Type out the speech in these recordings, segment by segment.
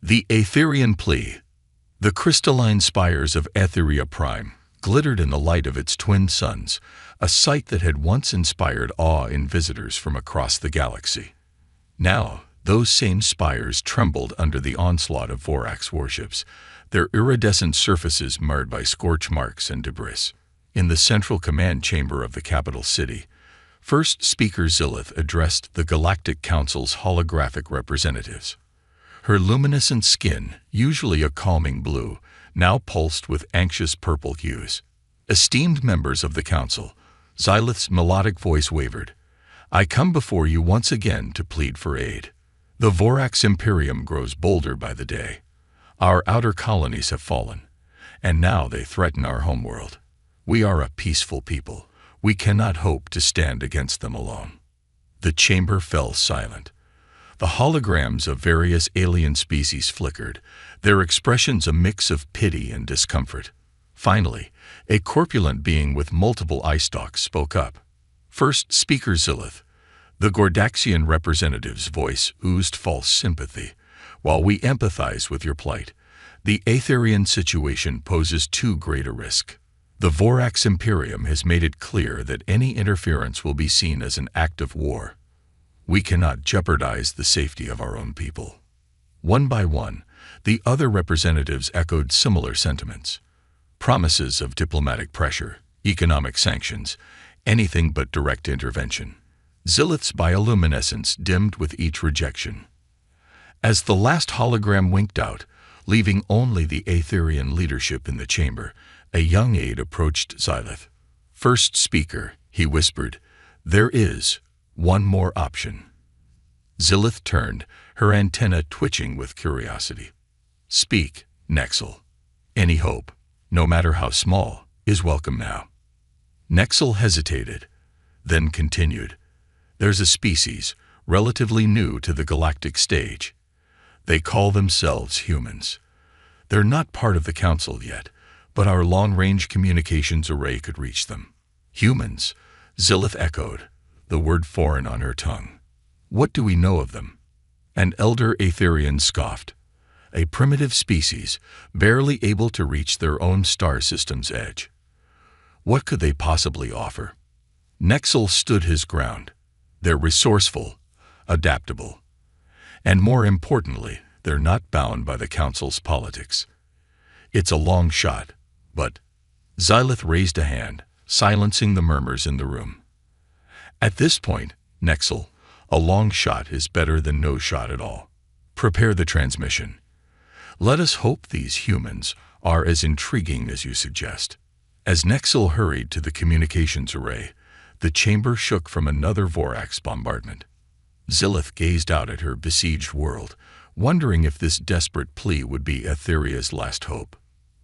The Aetherian Plea. The crystalline spires of Aetheria Prime glittered in the light of its twin suns, a sight that had once inspired awe in visitors from across the galaxy. Now, those same spires trembled under the onslaught of Vorax warships, their iridescent surfaces marred by scorch marks and debris. In the central command chamber of the capital city, First Speaker Zilith addressed the Galactic Council's holographic representatives. Her luminescent skin, usually a calming blue, now pulsed with anxious purple hues. Esteemed members of the council, Zilith's melodic voice wavered. I come before you once again to plead for aid. The Vorax Imperium grows bolder by the day. Our outer colonies have fallen, and now they threaten our homeworld. We are a peaceful people. We cannot hope to stand against them alone. The chamber fell silent. The holograms of various alien species flickered, their expressions a mix of pity and discomfort. Finally, a corpulent being with multiple eye stalks spoke up. First Speaker Zilith. The Gordaxian representative's voice oozed false sympathy. While we empathize with your plight, the Aetherian situation poses too great a risk. The Vorax Imperium has made it clear that any interference will be seen as an act of war. We cannot jeopardize the safety of our own people. One by one, the other representatives echoed similar sentiments. Promises of diplomatic pressure, economic sanctions, anything but direct intervention. Zilith's bioluminescence dimmed with each rejection. As the last hologram winked out, leaving only the Aetherian leadership in the chamber, a young aide approached Zilith. First Speaker, he whispered, there is one more option. Zilith turned, her antenna twitching with curiosity. Speak, Nexel. Any hope, no matter how small, is welcome now. Nexel hesitated, then continued. There's a species, relatively new to the galactic stage. They call themselves humans. They're not part of the Council yet, but our long-range communications array could reach them. Humans, Zilith echoed, the word foreign on her tongue. What do we know of them? An elder Aetherian scoffed. A primitive species, barely able to reach their own star system's edge. What could they possibly offer? Nexel stood his ground. They're resourceful, adaptable, and more importantly, they're not bound by the Council's politics. It's a long shot, but Zilith raised a hand, silencing the murmurs in the room. At this point, Nexel, a long shot is better than no shot at all. Prepare the transmission. Let us hope these humans are as intriguing as you suggest. As Nexel hurried to the communications array, the chamber shook from another Vorax bombardment. Zilith gazed out at her besieged world, wondering if this desperate plea would be Aetheria's last hope.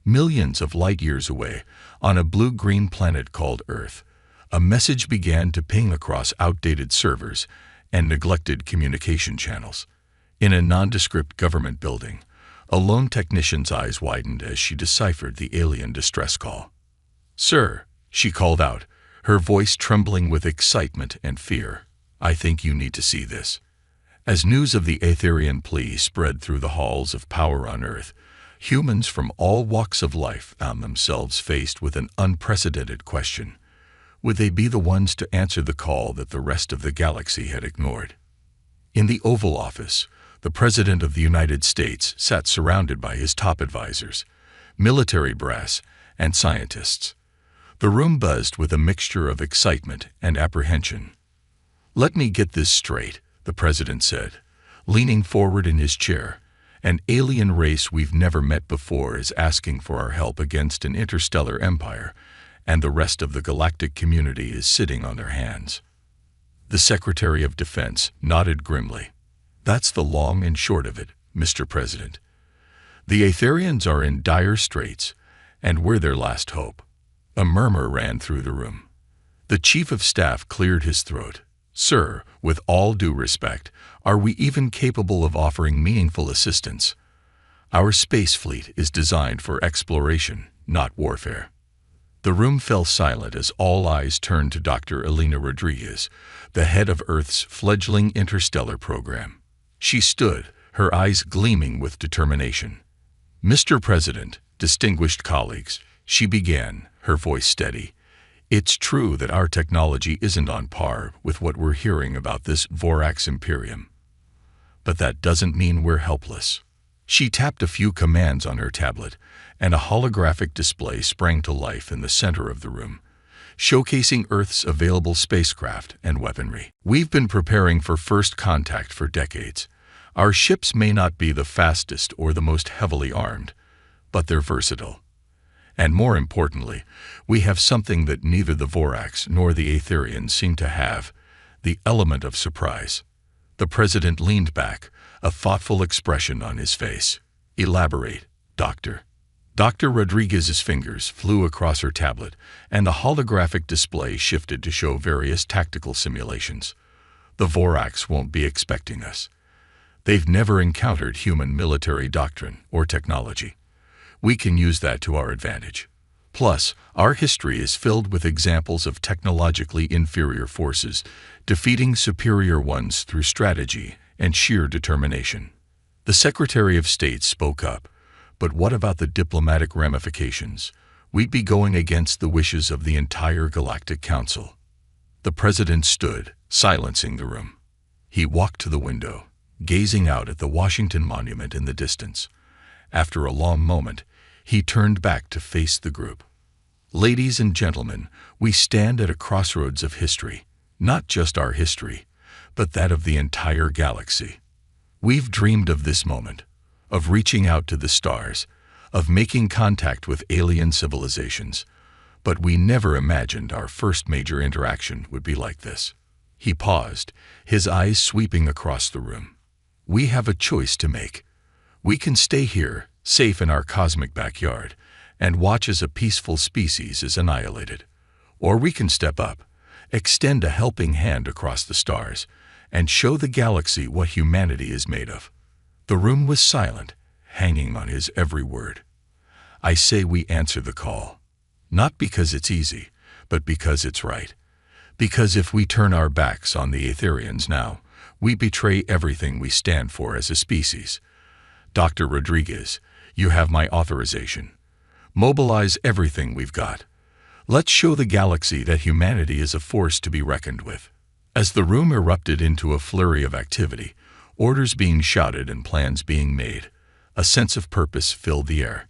Millions of light-years away, on a blue-green planet called Earth, a message began to ping across outdated servers and neglected communication channels. In a nondescript government building, a lone technician's eyes widened as she deciphered the alien distress call. Sir, she called out, her voice trembling with excitement and fear. I think you need to see this. As news of the Aetherian plea spread through the halls of power on Earth, humans from all walks of life found themselves faced with an unprecedented question. Would they be the ones to answer the call that the rest of the galaxy had ignored? In the Oval Office, the President of the United States sat surrounded by his top advisors, military brass, and scientists. The room buzzed with a mixture of excitement and apprehension. Let me get this straight, the President said, leaning forward in his chair. An alien race we've never met before is asking for our help against an interstellar empire, and the rest of the galactic community is sitting on their hands. The Secretary of Defense nodded grimly. That's the long and short of it, Mr. President. The Aetherians are in dire straits, and we're their last hope. A murmur ran through the room. The Chief of Staff cleared his throat. Sir, with all due respect, are we even capable of offering meaningful assistance? Our space fleet is designed for exploration, not warfare. The room fell silent as all eyes turned to Dr. Elena Rodriguez, the head of Earth's fledgling interstellar program. She stood, her eyes gleaming with determination. "Mr. President, distinguished colleagues," she began, her voice steady, "it's true that our technology isn't on par with what we're hearing about this Vorax Imperium. But that doesn't mean we're helpless." She tapped a few commands on her tablet, and a holographic display sprang to life in the center of the room, showcasing Earth's available spacecraft and weaponry. "We've been preparing for first contact for decades. Our ships may not be the fastest or the most heavily armed, but they're versatile. And more importantly, we have something that neither the Vorax nor the Aetherians seem to have, the element of surprise." The president leaned back, a thoughtful expression on his face. "Elaborate, Doctor." Dr. Rodriguez's fingers flew across her tablet, and the holographic display shifted to show various tactical simulations. "The Vorax won't be expecting us. They've never encountered human military doctrine or technology. We can use that to our advantage. Plus, our history is filled with examples of technologically inferior forces defeating superior ones through strategy and sheer determination." The Secretary of State spoke up. "But what about the diplomatic ramifications? We'd be going against the wishes of the entire Galactic Council." The president stood, silencing the room. He walked to the window, gazing out at the Washington Monument in the distance. After a long moment, he turned back to face the group. "Ladies and gentlemen, we stand at a crossroads of history, not just our history, but that of the entire galaxy. We've dreamed of this moment, of reaching out to the stars, of making contact with alien civilizations, but we never imagined our first major interaction would be like this." He paused, his eyes sweeping across the room. "We have a choice to make. We can stay here, safe in our cosmic backyard, and watch as a peaceful species is annihilated. Or we can step up, extend a helping hand across the stars, and show the galaxy what humanity is made of." The room was silent, hanging on his every word. "I say we answer the call. Not because it's easy, but because it's right. Because if we turn our backs on the Aetherians now, we betray everything we stand for as a species. Dr. Rodriguez, you have my authorization. Mobilize everything we've got. Let's show the galaxy that humanity is a force to be reckoned with." As the room erupted into a flurry of activity, orders being shouted and plans being made, a sense of purpose filled the air.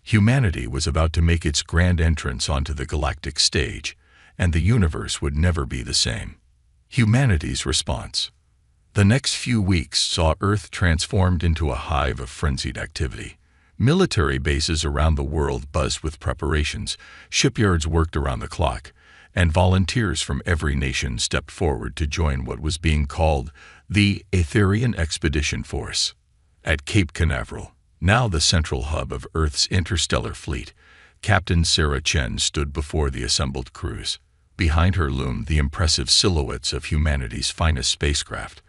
Humanity was about to make its grand entrance onto the galactic stage, and the universe would never be the same. Humanity's response. The next few weeks saw Earth transformed into a hive of frenzied activity. Military bases around the world buzzed with preparations, shipyards worked around the clock, and volunteers from every nation stepped forward to join what was being called the Aetherian Expedition Force. At Cape Canaveral, now the central hub of Earth's interstellar fleet, Captain Sarah Chen stood before the assembled crews. Behind her loomed the impressive silhouettes of humanity's finest spacecraft,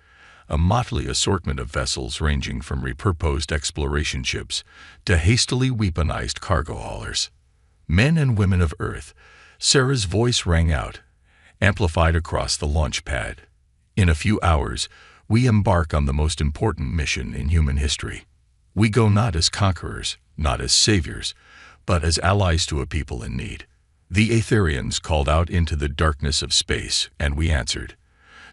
a motley assortment of vessels ranging from repurposed exploration ships to hastily weaponized cargo haulers. Men and women of Earth, Sarah's voice rang out, amplified across the launch pad. "In a few hours, we embark on the most important mission in human history. We go not as conquerors, not as saviors, but as allies to a people in need." The Aetherians called out into the darkness of space, and we answered.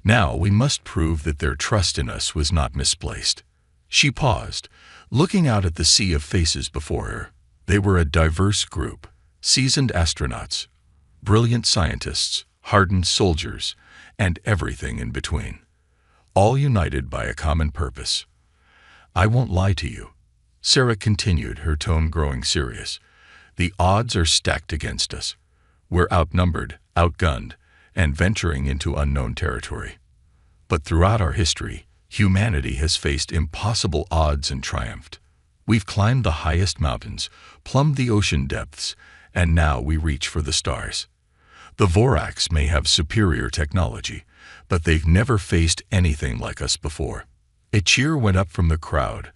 Now we must prove that their trust in us was not misplaced. She paused, looking out at the sea of faces before her. They were a diverse group, seasoned astronauts, brilliant scientists, hardened soldiers, and everything in between, all united by a common purpose. "I won't lie to you," Sarah continued, her tone growing serious. "The odds are stacked against us. We're outnumbered, outgunned, and venturing into unknown territory. But throughout our history, humanity has faced impossible odds and triumphed. We've climbed the highest mountains, plumbed the ocean depths, and now we reach for the stars. The Vorax may have superior technology, but they've never faced anything like us before." A cheer went up from the crowd,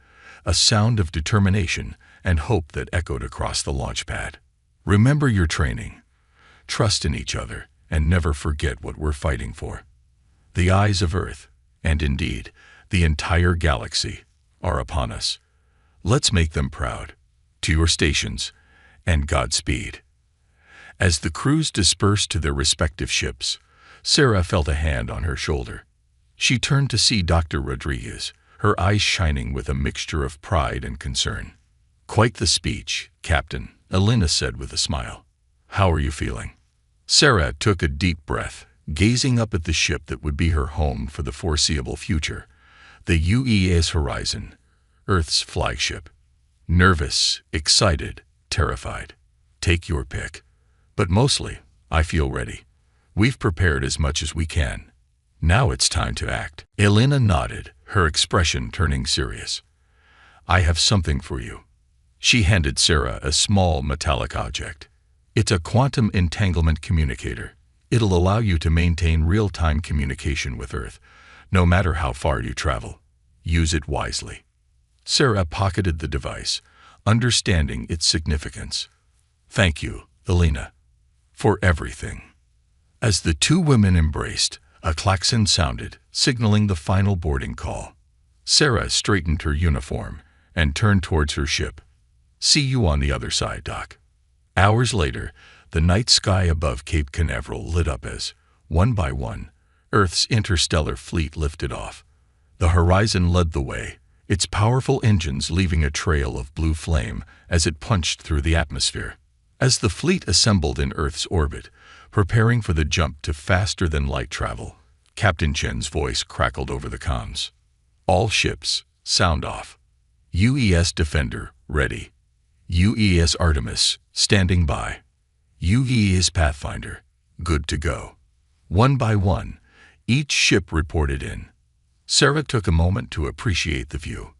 a sound of determination and hope that echoed across the launch pad. "Remember your training. Trust in each other, and never forget what we're fighting for. The eyes of Earth, and indeed, the entire galaxy, are upon us. Let's make them proud. To your stations, and Godspeed." As the crews dispersed to their respective ships, Sarah felt a hand on her shoulder. She turned to see Dr. Rodriguez, her eyes shining with a mixture of pride and concern. "Quite the speech, Captain," Elena said with a smile. "How are you feeling?" Sarah took a deep breath, gazing up at the ship that would be her home for the foreseeable future, the UES Horizon, Earth's flagship. Nervous, excited, terrified. Take your pick. But mostly, I feel ready. We've prepared as much as we can. Now it's time to act. Elena nodded, her expression turning serious. "I have something for you." She handed Sarah a small metallic object. "It's a quantum entanglement communicator. It'll allow you to maintain real-time communication with Earth, no matter how far you travel. Use it wisely." Sarah pocketed the device, understanding its significance. "Thank you, Elena, for everything." As the two women embraced, a klaxon sounded, signaling the final boarding call. Sarah straightened her uniform and turned towards her ship. "See you on the other side, Doc." Hours later, the night sky above Cape Canaveral lit up as, one by one, Earth's interstellar fleet lifted off. The Horizon led the way, its powerful engines leaving a trail of blue flame as it punched through the atmosphere. As the fleet assembled in Earth's orbit, preparing for the jump to faster-than-light travel, Captain Chen's voice crackled over the comms. "All ships, sound off. UES Defender, ready. UES Artemis, standing by. UES Pathfinder, good to go." One by one, each ship reported in. Sarah took a moment to appreciate the view.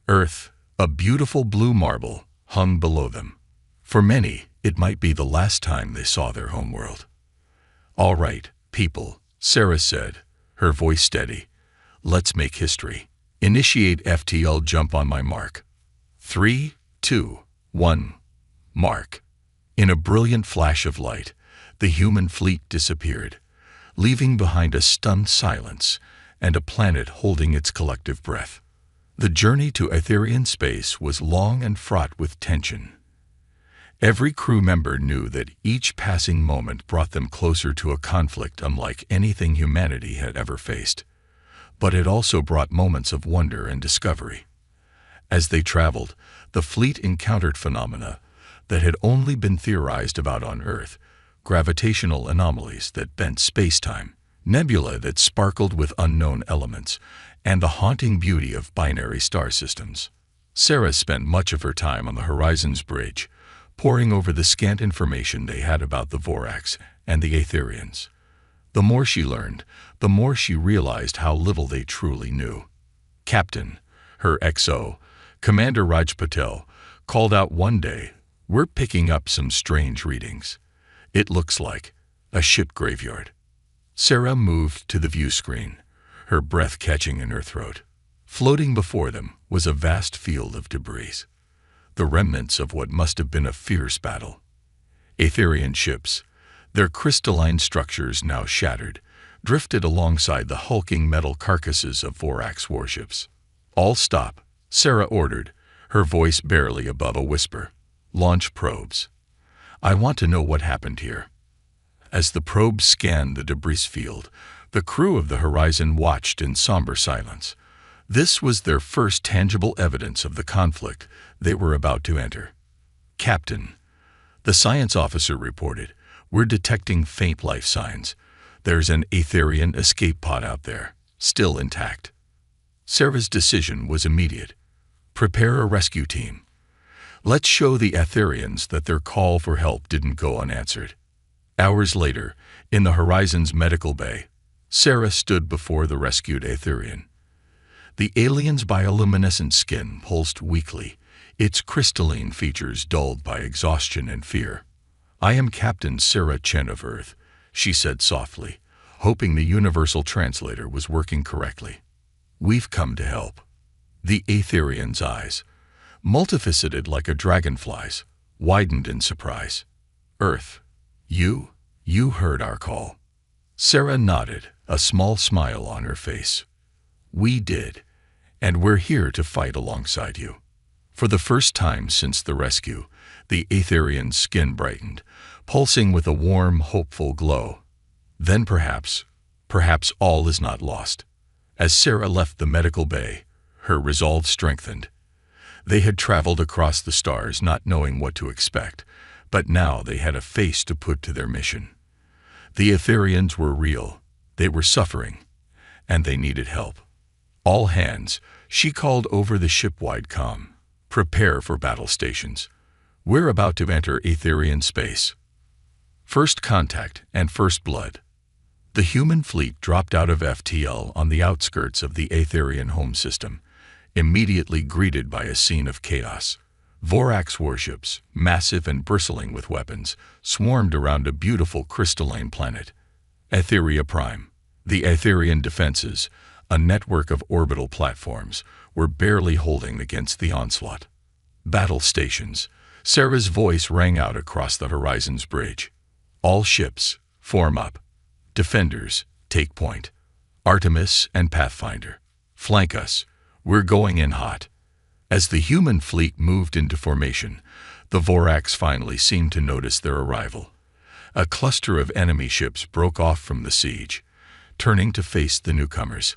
Earth, a beautiful blue marble, hung below them. For many, it might be the last time they saw their homeworld. "All right, people," Sarah said, her voice steady. "Let's make history. Initiate FTL jump on my mark. 3, 2, 1, mark." In a brilliant flash of light, the human fleet disappeared, leaving behind a stunned silence and a planet holding its collective breath. The journey to Etherian space was long and fraught with tension. Every crew member knew that each passing moment brought them closer to a conflict unlike anything humanity had ever faced. But it also brought moments of wonder and discovery. As they traveled, the fleet encountered phenomena that had only been theorized about on Earth, gravitational anomalies that bent space-time, nebula that sparkled with unknown elements, and the haunting beauty of binary star systems. Sarah spent much of her time on the Horizon's bridge, poring over the scant information they had about the Vorax and the Aetherians. The more she learned, the more she realized how little they truly knew. Captain, her XO, Commander Raj Patel, called out one day, "We're picking up some strange readings. It looks like a ship graveyard." Sarah moved to the view screen, her breath catching in her throat. Floating before them was a vast field of debris, the remnants of what must have been a fierce battle. Aetherian ships, their crystalline structures now shattered, drifted alongside the hulking metal carcasses of Vorax warships. "All stop," Sarah ordered, her voice barely above a whisper. "Launch probes. I want to know what happened here." As the probes scanned the debris field, the crew of the Horizon watched in somber silence. This was their first tangible evidence of the conflict they were about to enter. "Captain," the science officer reported, "we're detecting faint life signs. There's an Aetherian escape pod out there, still intact." Sarah's decision was immediate. Prepare a rescue team. Let's show the Aetherians that their call for help didn't go unanswered. Hours later, in the Horizon's medical bay, Sarah stood before the rescued Aetherian. The alien's bioluminescent skin pulsed weakly, its crystalline features dulled by exhaustion and fear. "I am Captain Sarah Chen of Earth," she said softly, hoping the universal translator was working correctly. "We've come to help." The Aetherian's eyes, multifaceted like a dragonfly's, widened in surprise. "Earth, you heard our call." Sarah nodded, a small smile on her face. "We did, and we're here to fight alongside you." For the first time since the rescue, the Aetherian's skin brightened, pulsing with a warm, hopeful glow. Then perhaps all is not lost. As Sarah left the medical bay, her resolve strengthened. They had traveled across the stars not knowing what to expect, but now they had a face to put to their mission. The Aetherians were real, they were suffering, and they needed help. "All hands," she called over the ship-wide comm. "Prepare for battle stations. We're about to enter Aetherian space. First contact and first blood." The human fleet dropped out of FTL on the outskirts of the Aetherian home system, immediately greeted by a scene of chaos. Vorax warships, massive and bristling with weapons, swarmed around a beautiful crystalline planet. Aetheria Prime. The Aetherian defenses, a network of orbital platforms, were barely holding against the onslaught. Battle stations. Sarah's voice rang out across the horizon's bridge. "All ships, form up. Defenders, take point. Artemis and Pathfinder, flank us. We're going in hot." As the human fleet moved into formation, the Vorax finally seemed to notice their arrival. A cluster of enemy ships broke off from the siege, turning to face the newcomers.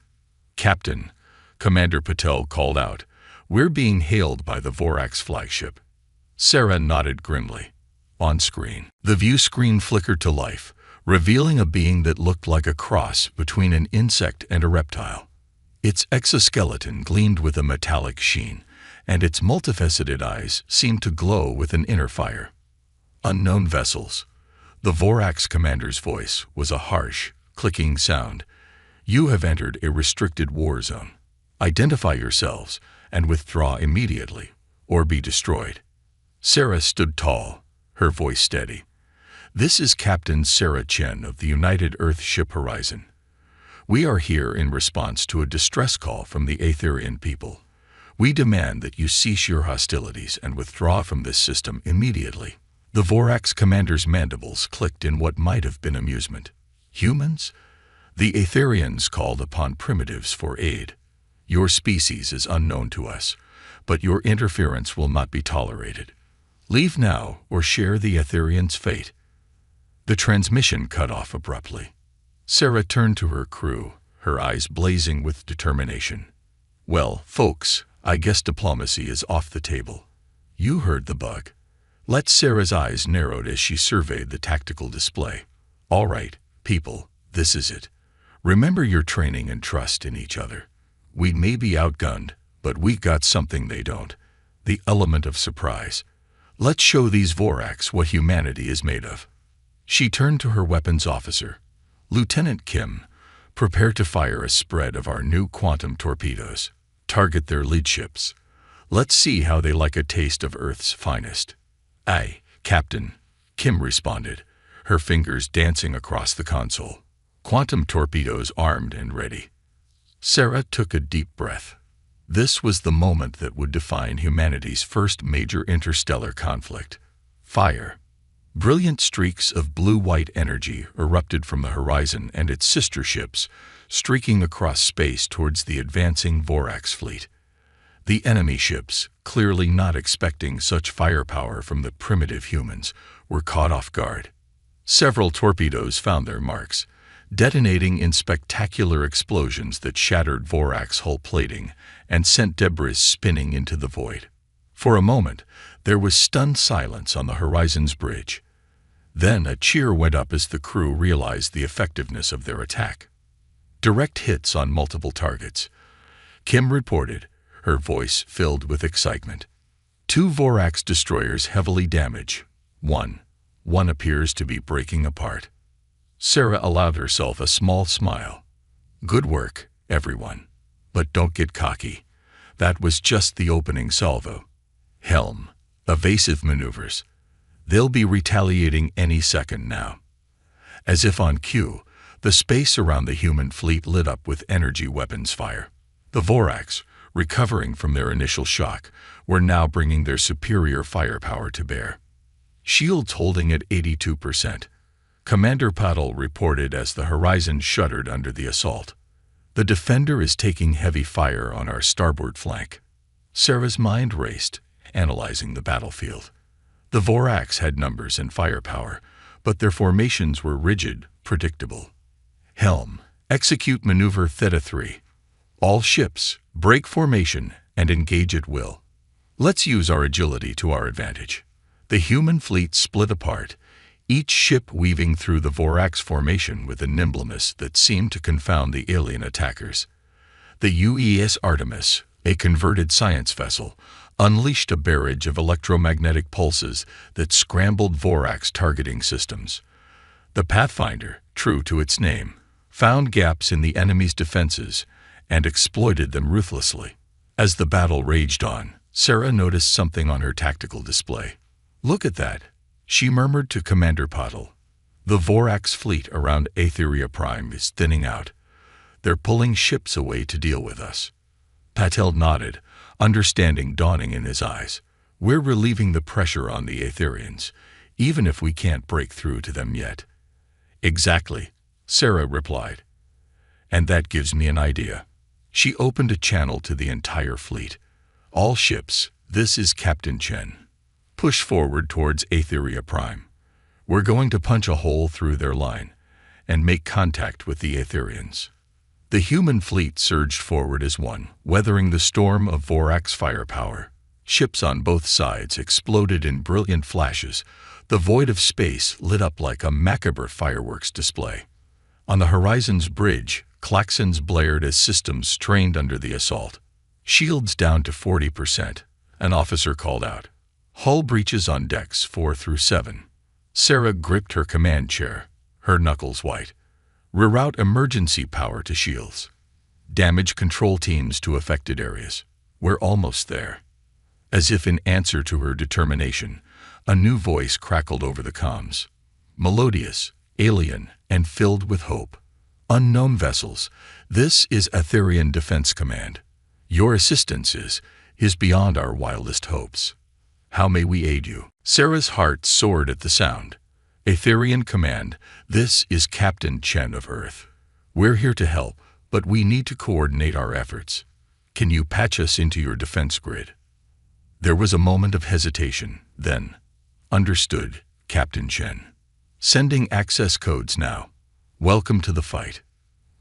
"Captain," Commander Patel called out, "we're being hailed by the Vorax flagship." Sarah nodded grimly. On screen, the view screen flickered to life, revealing a being that looked like a cross between an insect and a reptile. Its exoskeleton gleamed with a metallic sheen, and its multifaceted eyes seemed to glow with an inner fire. "Unknown vessels." The Vorax commander's voice was a harsh, clicking sound. "You have entered a restricted war zone. Identify yourselves and withdraw immediately, or be destroyed." Sarah stood tall, her voice steady. "This is Captain Sarah Chen of the United Earth Ship Horizon. We are here in response to a distress call from the Aetherian people. We demand that you cease your hostilities and withdraw from this system immediately." The Vorax commander's mandibles clicked in what might have been amusement. "Humans? The Aetherians called upon primitives for aid. Your species is unknown to us, but your interference will not be tolerated. Leave now or share the Aetherians' fate." The transmission cut off abruptly. Sarah turned to her crew, her eyes blazing with determination. "Well, folks, I guess diplomacy is off the table. You heard the bug." Sarah's eyes narrowed as she surveyed the tactical display. "All right, people, this is it. Remember your training and trust in each other. We may be outgunned, but we got something they don't. The element of surprise. Let's show these Vorax what humanity is made of." She turned to her weapons officer. "Lieutenant Kim, prepare to fire a spread of our new quantum torpedoes. Target their lead ships. Let's see how they like a taste of Earth's finest." "Aye, Captain," Kim responded, her fingers dancing across the console. Quantum torpedoes armed and ready. Sarah took a deep breath. This was the moment that would define humanity's first major interstellar conflict. Fire. Brilliant streaks of blue-white energy erupted from the horizon and its sister ships, streaking across space towards the advancing Vorax fleet. The enemy ships, clearly not expecting such firepower from the primitive humans, were caught off guard. Several torpedoes found their marks, detonating in spectacular explosions that shattered Vorax hull plating and sent debris spinning into the void. For a moment, there was stunned silence on the horizon's bridge. Then a cheer went up as the crew realized the effectiveness of their attack. Direct hits on multiple targets. Kim reported, her voice filled with excitement. 2 Vorax destroyers heavily damaged. One appears to be breaking apart. Sarah allowed herself a small smile. "Good work, everyone. But don't get cocky. That was just the opening salvo. Helm, evasive maneuvers. They'll be retaliating any second now." As if on cue, the space around the human fleet lit up with energy weapons fire. The Vorax, recovering from their initial shock, were now bringing their superior firepower to bear. Shields holding at 82%. Commander Patel reported as the horizon shuddered under the assault. The defender is taking heavy fire on our starboard flank. Sarah's mind raced, analyzing the battlefield. The Voraks had numbers and firepower, but their formations were rigid, predictable. Helm, execute maneuver Theta 3. All ships, break formation and engage at will. Let's use our agility to our advantage. The human fleet split apart, each ship weaving through the Voraks formation with a nimbleness that seemed to confound the alien attackers. The UES Artemis, a converted science vessel, unleashed a barrage of electromagnetic pulses that scrambled Voraks targeting systems. The Pathfinder, true to its name, found gaps in the enemy's defenses and exploited them ruthlessly. As the battle raged on, Sarah noticed something on her tactical display. "Look at that," she murmured to Commander Patel. "The Voraks fleet around Aetheria Prime is thinning out. They're pulling ships away to deal with us." Patel nodded, understanding dawning in his eyes. "We're relieving the pressure on the Aetherians, even if we can't break through to them yet." "Exactly," Sarah replied. "And that gives me an idea." She opened a channel to the entire fleet. "All ships, this is Captain Chen. Push forward towards Aetheria Prime. We're going to punch a hole through their line and make contact with the Aetherians." The human fleet surged forward as one, weathering the storm of Voraks firepower. Ships on both sides exploded in brilliant flashes. The void of space lit up like a macabre fireworks display. On the horizon's bridge, klaxons blared as systems strained under the assault. "Shields down to 40%, an officer called out. "Hull breaches on decks 4 through 7. Sarah gripped her command chair, her knuckles white. "Reroute emergency power to shields. Damage control teams to affected areas. We're almost there." As if in answer to her determination, a new voice crackled over the comms. Melodious, alien, and filled with hope. "Unknown vessels, this is Aetherian Defense Command. Your assistance is beyond our wildest hopes. How may we aid you?" Sarah's heart soared at the sound. "Aetherian Command, this is Captain Chen of Earth. We're here to help, but we need to coordinate our efforts. Can you patch us into your defense grid?" There was a moment of hesitation, then, "Understood, Captain Chen. Sending access codes now. Welcome to the fight."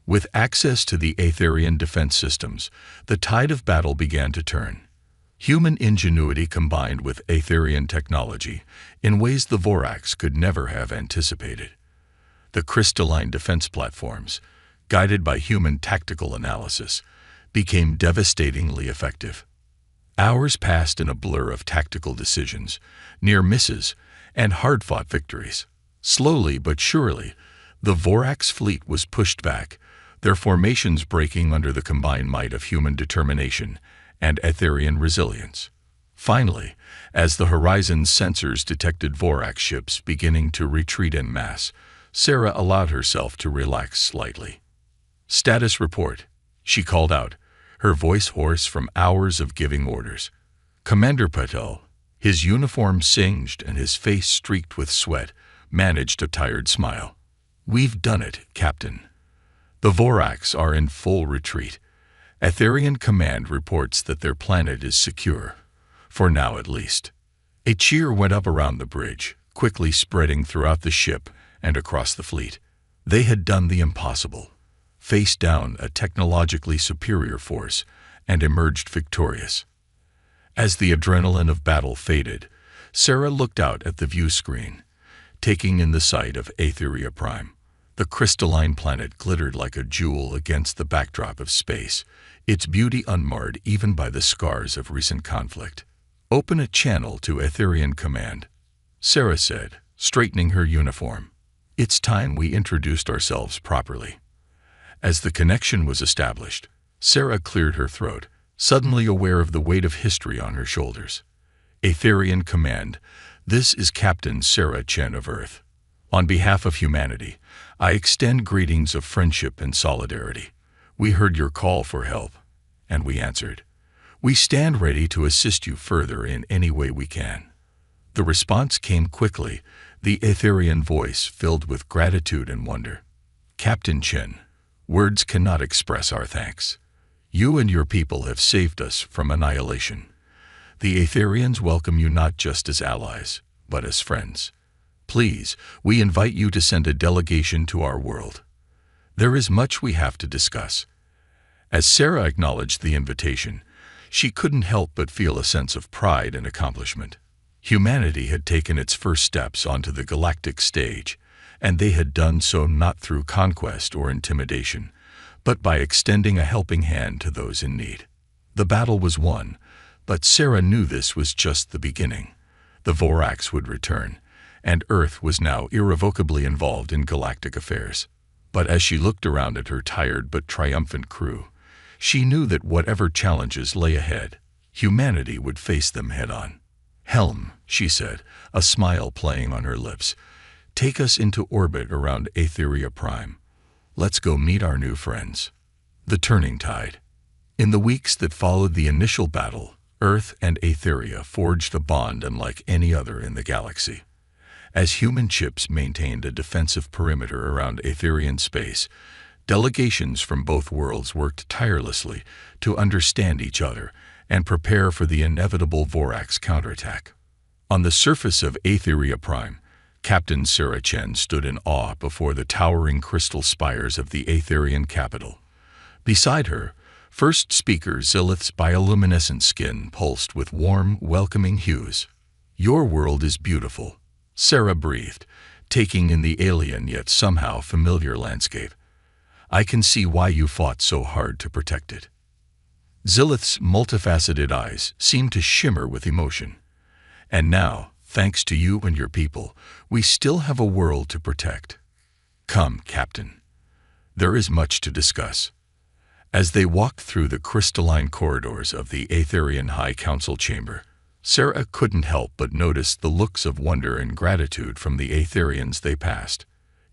With access to the Aetherian defense systems, the tide of battle began to turn. Human ingenuity combined with Aetherian technology in ways the Voraks could never have anticipated. The crystalline defense platforms, guided by human tactical analysis, became devastatingly effective. Hours passed in a blur of tactical decisions, near misses, and hard-fought victories. Slowly but surely, the Voraks fleet was pushed back, their formations breaking under the combined might of human determination and Aetherian resilience. Finally, as the horizon's sensors detected Vorak ships beginning to retreat en masse, Sarah allowed herself to relax slightly. "Status report," she called out, her voice hoarse from hours of giving orders. Commander Patel, his uniform singed and his face streaked with sweat, managed a tired smile. "We've done it, Captain. The Voraks are in full retreat. Aetherian Command reports that their planet is secure, for now at least." A cheer went up around the bridge, quickly spreading throughout the ship and across the fleet. They had done the impossible, faced down a technologically superior force, and emerged victorious. As the adrenaline of battle faded, Sarah looked out at the view screen, taking in the sight of Aetheria Prime. The crystalline planet glittered like a jewel against the backdrop of space, its beauty unmarred even by the scars of recent conflict. "Open a channel to Aetherian Command," Sarah said, straightening her uniform. "It's time we introduced ourselves properly." As the connection was established, Sarah cleared her throat, suddenly aware of the weight of history on her shoulders. "Aetherian Command, this is Captain Sarah Chen of Earth. On behalf of humanity, I extend greetings of friendship and solidarity. We heard your call for help, and we answered. We stand ready to assist you further in any way we can." The response came quickly, the Aetherian voice filled with gratitude and wonder. "Captain Chen, Words cannot express our thanks. You and your people have saved us from annihilation. The Aetherians welcome you not just as allies, but as friends. Please, we invite you to send a delegation to our world. There is much we have to discuss. As Sarah acknowledged the invitation, she couldn't help but feel a sense of pride and accomplishment. Humanity had taken its first steps onto the galactic stage, and they had done so not through conquest or intimidation, but by extending a helping hand to those in need. The battle was won, but Sarah knew this was just the beginning. The Vorax would return, and Earth was now irrevocably involved in galactic affairs. But as she looked around at her tired but triumphant crew, she knew that whatever challenges lay ahead, humanity would face them head-on. "Helm," she said, a smile playing on her lips, "take us into orbit around Aetheria Prime. Let's go meet our new friends." The turning tide. In the weeks that followed the initial battle, Earth and Aetheria forged a bond unlike any other in the galaxy. As human ships maintained a defensive perimeter around Aetherian space, delegations from both worlds worked tirelessly to understand each other and prepare for the inevitable Vorax counterattack. On the surface of Aetheria Prime, Captain Sarah Chen stood in awe before the towering crystal spires of the Aetherian capital. Beside her, First Speaker Zilith's bioluminescent skin pulsed with warm, welcoming hues. "Your world is beautiful," Sarah breathed, taking in the alien yet somehow familiar landscape. "I can see why you fought so hard to protect it." Zilith's multifaceted eyes seemed to shimmer with emotion. "And now, thanks to you and your people, we still have a world to protect. Come, Captain. There is much to discuss." As they walked through the crystalline corridors of the Aetherian High Council chamber, Sarah couldn't help but notice the looks of wonder and gratitude from the Aetherians they passed.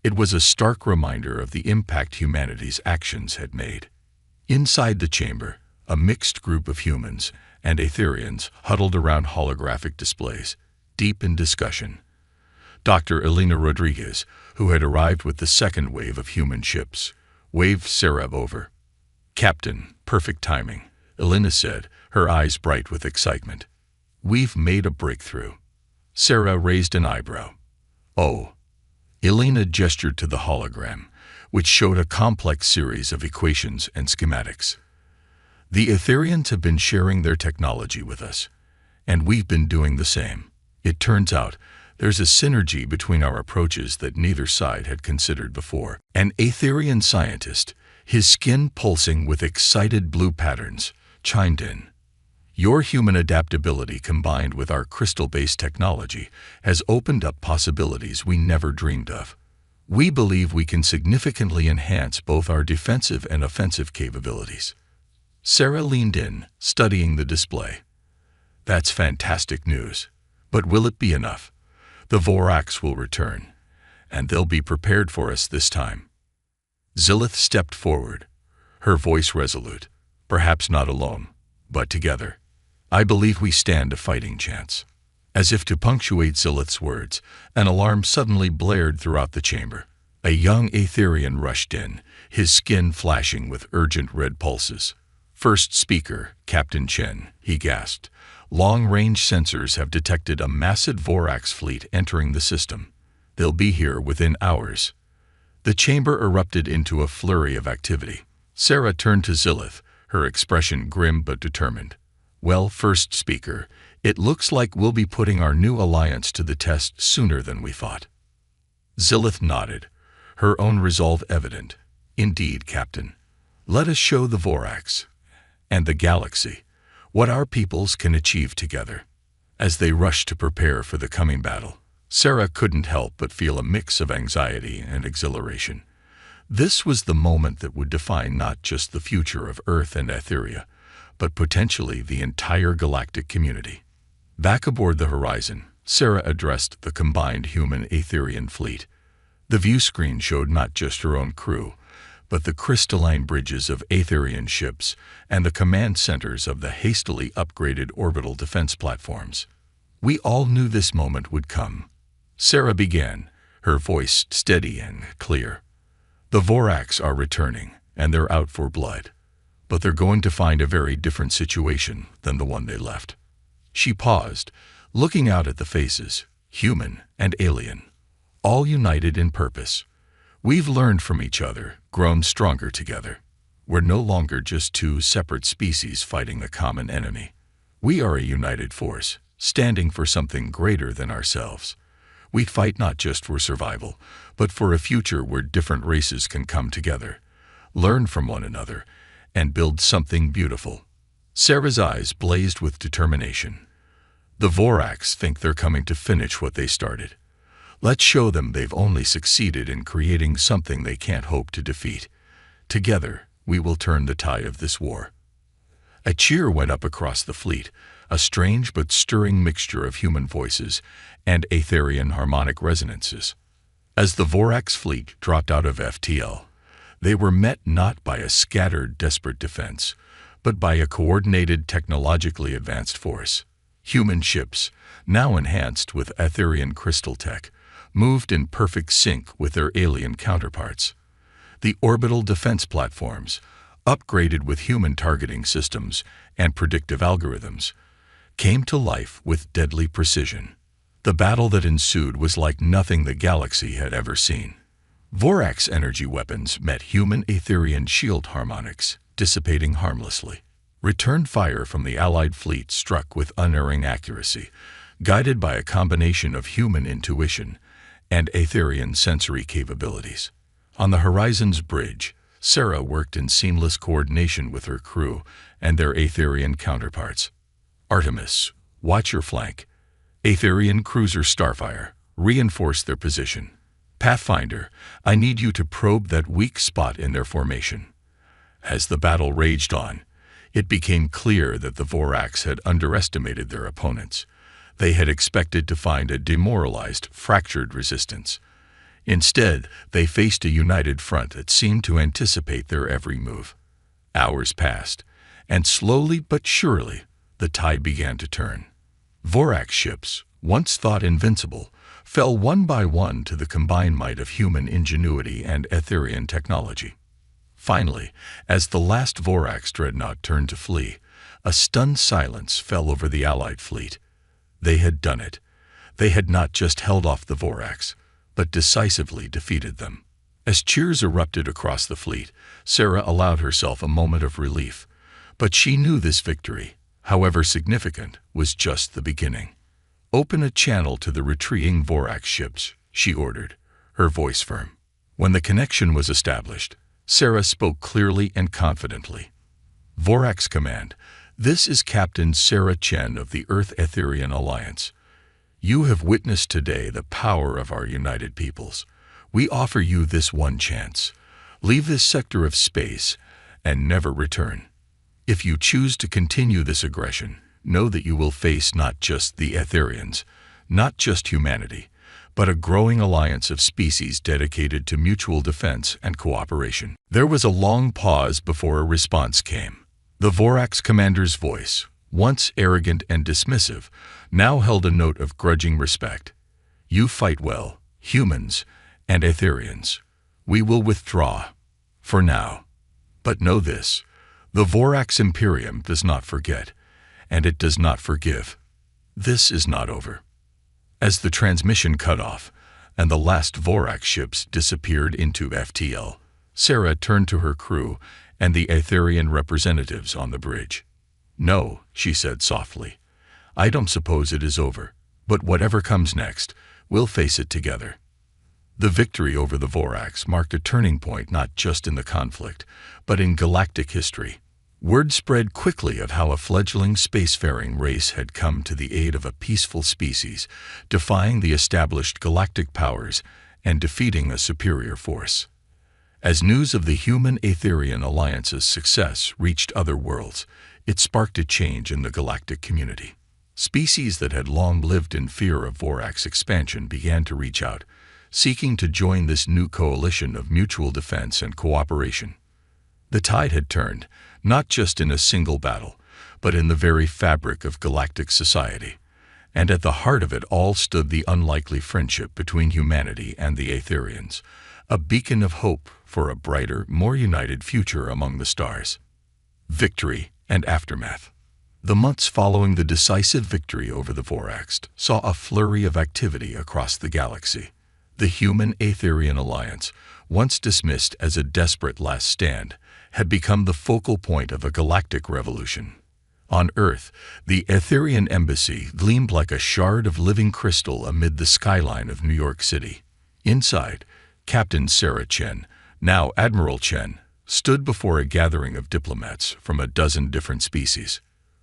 It was a stark reminder of the impact humanity's actions had made. Inside the chamber, a mixed group of humans and Aetherians huddled around holographic displays, deep in discussion. Dr. Elena Rodriguez, who had arrived with the second wave of human ships, waved Sarah over. "Captain, perfect timing," Elena said, her eyes bright with excitement. "We've made a breakthrough." Sarah raised an eyebrow. "Oh." Elena gestured to the hologram, which showed a complex series of equations and schematics. "The Aetherians have been sharing their technology with us, and we've been doing the same. It turns out there's a synergy between our approaches that neither side had considered before." An Aetherian scientist, his skin pulsing with excited blue patterns, chimed in. "Your human adaptability combined with our crystal-based technology has opened up possibilities we never dreamed of. We believe we can significantly enhance both our defensive and offensive capabilities." Sarah leaned in, studying the display. "That's fantastic news. But will it be enough? The Vorax will return, and they'll be prepared for us this time." Zilith stepped forward, her voice resolute. "Perhaps not alone, but together. I believe we stand a fighting chance." As if to punctuate Zilith's words, an alarm suddenly blared throughout the chamber. A young Aetherian rushed in, his skin flashing with urgent red pulses. "First Speaker, Captain Chen," he gasped. "Long-range sensors have detected a massive Vorax fleet entering the system. They'll be here within hours." The chamber erupted into a flurry of activity. Sarah turned to Zilith, her expression grim but determined. "Well, First Speaker, it looks like we'll be putting our new alliance to the test sooner than we thought." Zilith nodded, her own resolve evident. "Indeed, Captain. Let us show the Vorax and the galaxy what our peoples can achieve together." As they rushed to prepare for the coming battle, Sarah couldn't help but feel a mix of anxiety and exhilaration. This was the moment that would define not just the future of Earth and Aetheria, but potentially the entire galactic community. Back aboard the Horizon, Sarah addressed the combined human Aetherian fleet. The view screen showed not just her own crew, but the crystalline bridges of Aetherian ships and the command centers of the hastily upgraded orbital defense platforms. "We all knew this moment would come," Sarah began, her voice steady and clear. "The Vorax are returning, and they're out for blood. But they're going to find a very different situation than the one they left. She paused, looking out at the faces, human and alien, all united in purpose. We've learned from each other, grown stronger together. We're no longer just two separate species fighting a common enemy. We are a united force, standing for something greater than ourselves. We fight not just for survival, but for a future where different races can come together, learn from one another, and build something beautiful. Sarah's eyes blazed with determination. The Voraks think they're coming to finish what they started. Let's show them they've only succeeded in creating something they can't hope to defeat. Together, we will turn the tide of this war. A cheer went up across the fleet, a strange but stirring mixture of human voices and Aetherian harmonic resonances. As the Voraks fleet dropped out of FTL, they were met not by a scattered, desperate defense, but by a coordinated, technologically advanced force. Human ships, now enhanced with Aetherian crystal tech, moved in perfect sync with their alien counterparts. The orbital defense platforms, upgraded with human targeting systems and predictive algorithms, came to life with deadly precision. The battle that ensued was like nothing the galaxy had ever seen. Voraks energy weapons met human Aetherian shield harmonics, dissipating harmlessly. Return fire from the Allied fleet struck with unerring accuracy, guided by a combination of human intuition and Aetherian sensory capabilities. On the Horizon's bridge, Sarah worked in seamless coordination with her crew and their Aetherian counterparts. Artemis, watch your flank. Aetherian cruiser Starfire, reinforce their position. Pathfinder, I need you to probe that weak spot in their formation. As the battle raged on, it became clear that the Voraks had underestimated their opponents. They had expected to find a demoralized, fractured resistance. Instead, they faced a united front that seemed to anticipate their every move. Hours passed, and slowly but surely, the tide began to turn. Vorak ships, once thought invincible, fell one by one to the combined might of human ingenuity and Aetherian technology. Finally, as the last Voraks dreadnought turned to flee, a stunned silence fell over the Allied fleet. They had done it. They had not just held off the Voraks, but decisively defeated them. As cheers erupted across the fleet, Sarah allowed herself a moment of relief. But she knew this victory, however significant, was just the beginning. Open a channel to the retreating Vorak ships, she ordered, her voice firm. When the connection was established, Sarah spoke clearly and confidently. Vorak's command, this is Captain Sarah Chen of the Earth-Aetherian Alliance. You have witnessed today the power of our united peoples. We offer you this one chance. Leave this sector of space and never return. If you choose to continue this aggression, know that you will face not just the Aetherians, not just humanity, but a growing alliance of species dedicated to mutual defense and cooperation. There was a long pause before a response came. The Vorak's commander's voice, once arrogant and dismissive, now held a note of grudging respect. You fight well, humans and Aetherians. We will withdraw, for now. But know this, the Vorak's Imperium does not forget, and it does not forgive. This is not over. As the transmission cut off, and the last Vorak ships disappeared into FTL, Sarah turned to her crew and the Aetherian representatives on the bridge. No, she said softly. I don't suppose it is over, but whatever comes next, we'll face it together. The victory over the Voraks marked a turning point not just in the conflict, but in galactic history. Word spread quickly of how a fledgling spacefaring race had come to the aid of a peaceful species, defying the established galactic powers and defeating a superior force. As news of the human-Aetherian alliance's success reached other worlds, it sparked a change in the galactic community. Species that had long lived in fear of Vorak's expansion began to reach out, seeking to join this new coalition of mutual defense and cooperation. The tide had turned, not just in a single battle, but in the very fabric of galactic society. And at the heart of it all stood the unlikely friendship between humanity and the Aetherians, a beacon of hope for a brighter, more united future among the stars. Victory and aftermath. The months following the decisive victory over the Voracks saw a flurry of activity across the galaxy. The Human-Aetherian Alliance, once dismissed as a desperate last stand, had become the focal point of a galactic revolution. On Earth, the Aetherian Embassy gleamed like a shard of living crystal amid the skyline of New York City. Inside, Captain Sarah Chen, now Admiral Chen, stood before a gathering of diplomats from a dozen different species.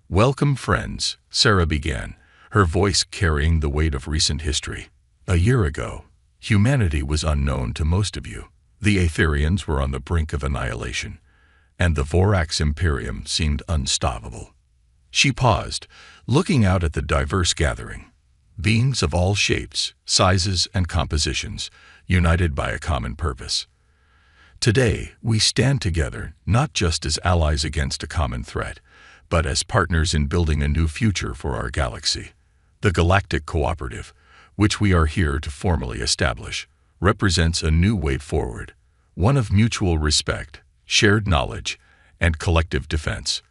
"Welcome, friends," Sarah began, her voice carrying the weight of recent history. "A year ago, humanity was unknown to most of you. The Aetherians were on the brink of annihilation, and the Voracks Imperium seemed unstoppable." She paused, looking out at the diverse gathering. Beings of all shapes, sizes, and compositions, united by a common purpose. Today, we stand together not just as allies against a common threat, but as partners in building a new future for our galaxy. The Galactic Cooperative, which we are here to formally establish, represents a new way forward, one of mutual respect, shared knowledge, and collective defense.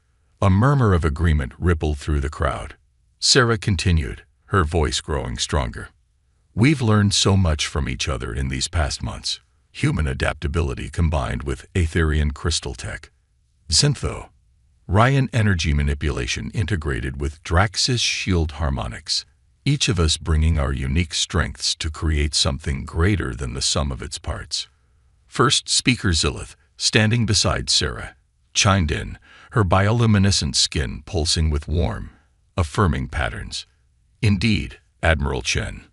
A murmur of agreement rippled through the crowd. Sarah continued, her voice growing stronger. "We've learned so much from each other in these past months. Human adaptability combined with Aetherian crystal tech. Xintho, Ryan energy manipulation integrated with Draxis shield harmonics, each of us bringing our unique strengths to create something greater than the sum of its parts." First speaker Zilith, standing beside Sarah, chimed in, her bioluminescent skin pulsing with warm, affirming patterns. "Indeed, Admiral Chen.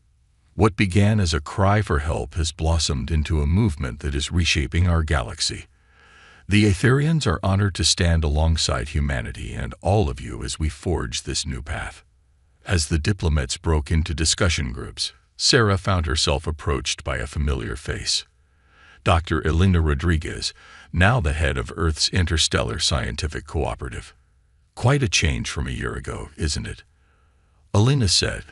What began as a cry for help has blossomed into a movement that is reshaping our galaxy. The Aetherians are honored to stand alongside humanity and all of you as we forge this new path." As the diplomats broke into discussion groups, Sarah found herself approached by a familiar face. Dr. Elena Rodriguez, now the head of Earth's Interstellar Scientific Cooperative. "Quite a change from a year ago, isn't it?" Elena said,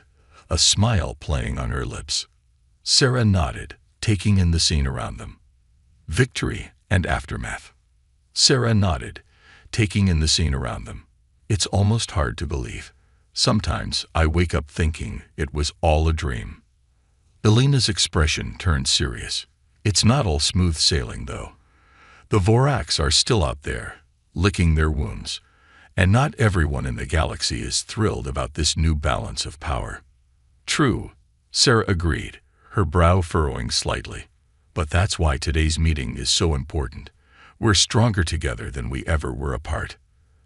a smile playing on her lips. Sarah nodded, taking in the scene around them. "Victory and aftermath." Sarah nodded, taking in the scene around them. "It's almost hard to believe. Sometimes I wake up thinking it was all a dream." Elena's expression turned serious. "It's not all smooth sailing, though. The Voracks are still out there, licking their wounds, and not everyone in the galaxy is thrilled about this new balance of power." "True," Sarah agreed, her brow furrowing slightly. "But that's why today's meeting is so important. We're stronger together than we ever were apart."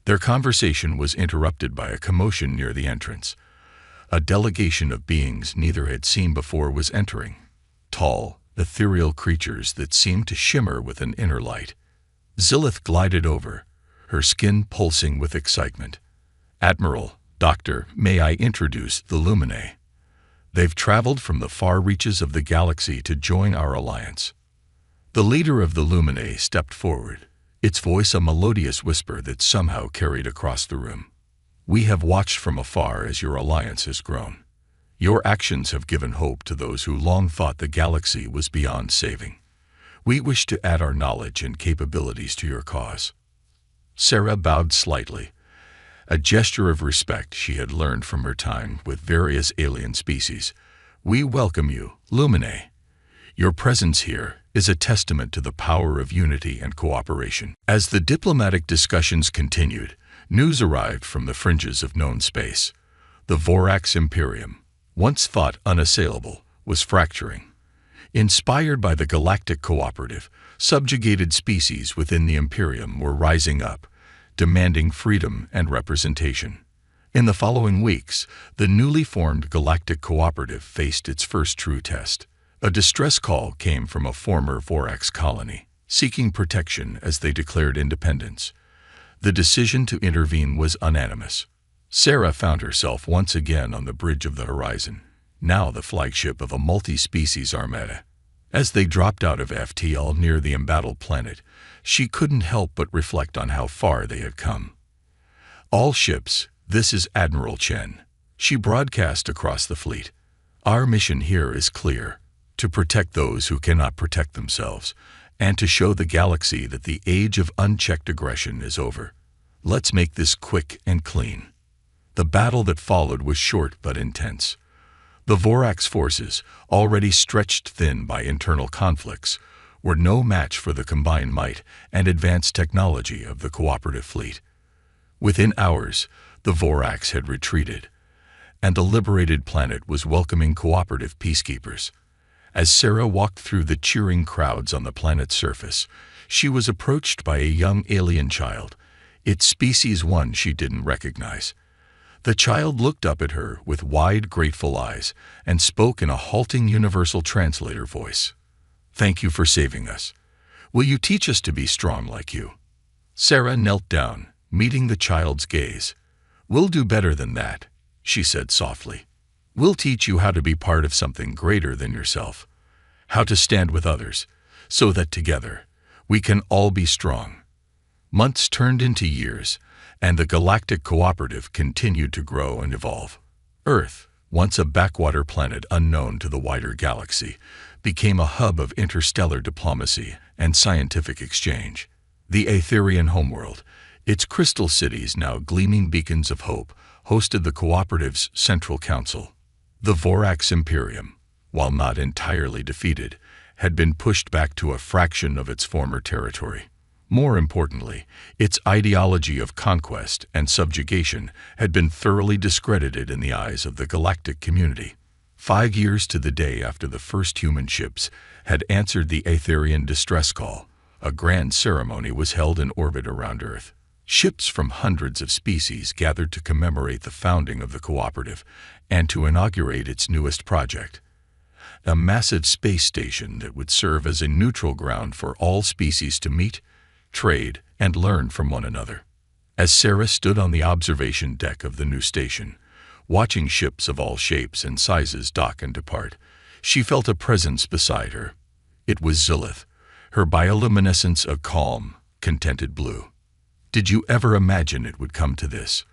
Their conversation was interrupted by a commotion near the entrance. A delegation of beings neither had seen before was entering. Tall, ethereal creatures that seemed to shimmer with an inner light. Zilith glided over, her skin pulsing with excitement. "Admiral, Doctor, may I introduce the Luminae? They've traveled from the far reaches of the galaxy to join our alliance." The leader of the Luminae stepped forward, its voice a melodious whisper that somehow carried across the room. "We have watched from afar as your alliance has grown. Your actions have given hope to those who long thought the galaxy was beyond saving. We wish to add our knowledge and capabilities to your cause." Sarah bowed slightly, a gesture of respect she had learned from her time with various alien species. "We welcome you, Luminae. Your presence here is a testament to the power of unity and cooperation." As the diplomatic discussions continued, news arrived from the fringes of known space. The Voracks Imperium, once thought unassailable, was fracturing. Inspired by the Galactic Cooperative, subjugated species within the Imperium were rising up, demanding freedom and representation. In the following weeks, the newly formed Galactic Cooperative faced its first true test. A distress call came from a former Voracks colony, seeking protection as they declared independence. The decision to intervene was unanimous. Sarah found herself once again on the bridge of the horizon, now the flagship of a multi-species armada. As they dropped out of FTL near the embattled planet, she couldn't help but reflect on how far they had come. "All ships, this is Admiral Chen," she broadcast across the fleet. "Our mission here is clear. to protect those who cannot protect themselves, and to show the galaxy that the age of unchecked aggression is over. Let's make this quick and clean. The battle that followed was short but intense. The Vorax forces, already stretched thin by internal conflicts, were no match for the combined might and advanced technology of the cooperative fleet. Within hours, the Vorax had retreated, and the liberated planet was welcoming cooperative peacekeepers. As Sarah walked through the cheering crowds on the planet's surface, she was approached by a young alien child, its species one she didn't recognize. The child looked up at her with wide, grateful eyes and spoke in a halting universal translator voice. "Thank you for saving us. Will you teach us to be strong like you?" Sarah knelt down, meeting the child's gaze. "We'll do better than that," she said softly. "We'll teach you how to be part of something greater than yourself, how to stand with others, so that together we can all be strong." Months turned into years, and the galactic cooperative continued to grow and evolve. Earth, once a backwater planet unknown to the wider galaxy, became a hub of interstellar diplomacy and scientific exchange. The Aetherian homeworld, its crystal cities now gleaming beacons of hope, hosted the cooperative's central council. The Vorax Imperium, while not entirely defeated, had been pushed back to a fraction of its former territory. More importantly, its ideology of conquest and subjugation had been thoroughly discredited in the eyes of the galactic community. 5 years to the day after the first human ships had answered the Aetherian distress call, a grand ceremony was held in orbit around Earth. Ships from hundreds of species gathered to commemorate the founding of the cooperative and to inaugurate its newest project, a massive space station that would serve as a neutral ground for all species to meet, trade, and learn from one another. As Sarah stood on the observation deck of the new station, watching ships of all shapes and sizes dock and depart, she felt a presence beside her. It was Zilith, her bioluminescence a calm, contented blue. "Did you ever imagine it would come to this?"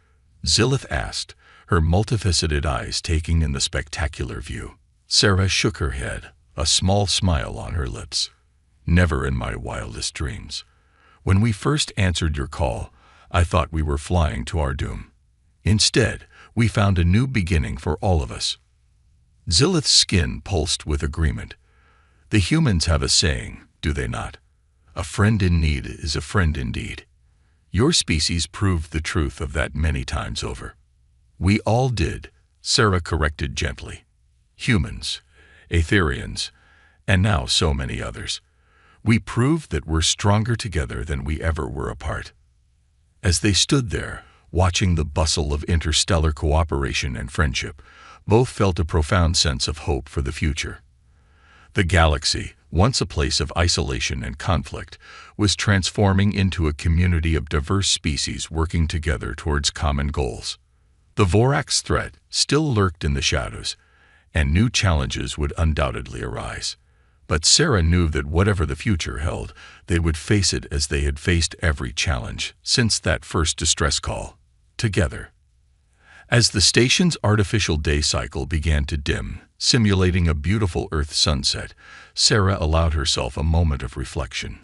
Zilith asked, her multifaceted eyes taking in the spectacular view. Sarah shook her head, a small smile on her lips. "Never in my wildest dreams. When we first answered your call, I thought we were flying to our doom. Instead, we found a new beginning for all of us." Zilith's skin pulsed with agreement. "The humans have a saying, do they not? A friend in need is a friend indeed. Your species proved the truth of that many times over." "We all did," Sarah corrected gently. "Humans, Aetherians, and now so many others. We proved that we're stronger together than we ever were apart." As they stood there, watching the bustle of interstellar cooperation and friendship, both felt a profound sense of hope for the future. The galaxy, once a place of isolation and conflict, was transforming into a community of diverse species working together towards common goals. The Vorax threat still lurked in the shadows, and new challenges would undoubtedly arise. But Sarah knew that whatever the future held, they would face it as they had faced every challenge since that first distress call, together. As the station's artificial day cycle began to dim, simulating a beautiful Earth sunset, Sarah allowed herself a moment of reflection.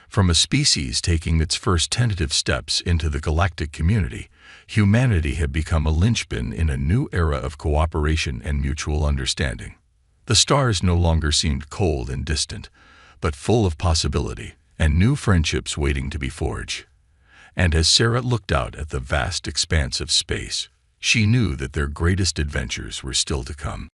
From a species taking its first tentative steps into the galactic community, humanity had become a linchpin in a new era of cooperation and mutual understanding. The stars no longer seemed cold and distant, but full of possibility and new friendships waiting to be forged. And as Sarah looked out at the vast expanse of space, she knew that their greatest adventures were still to come.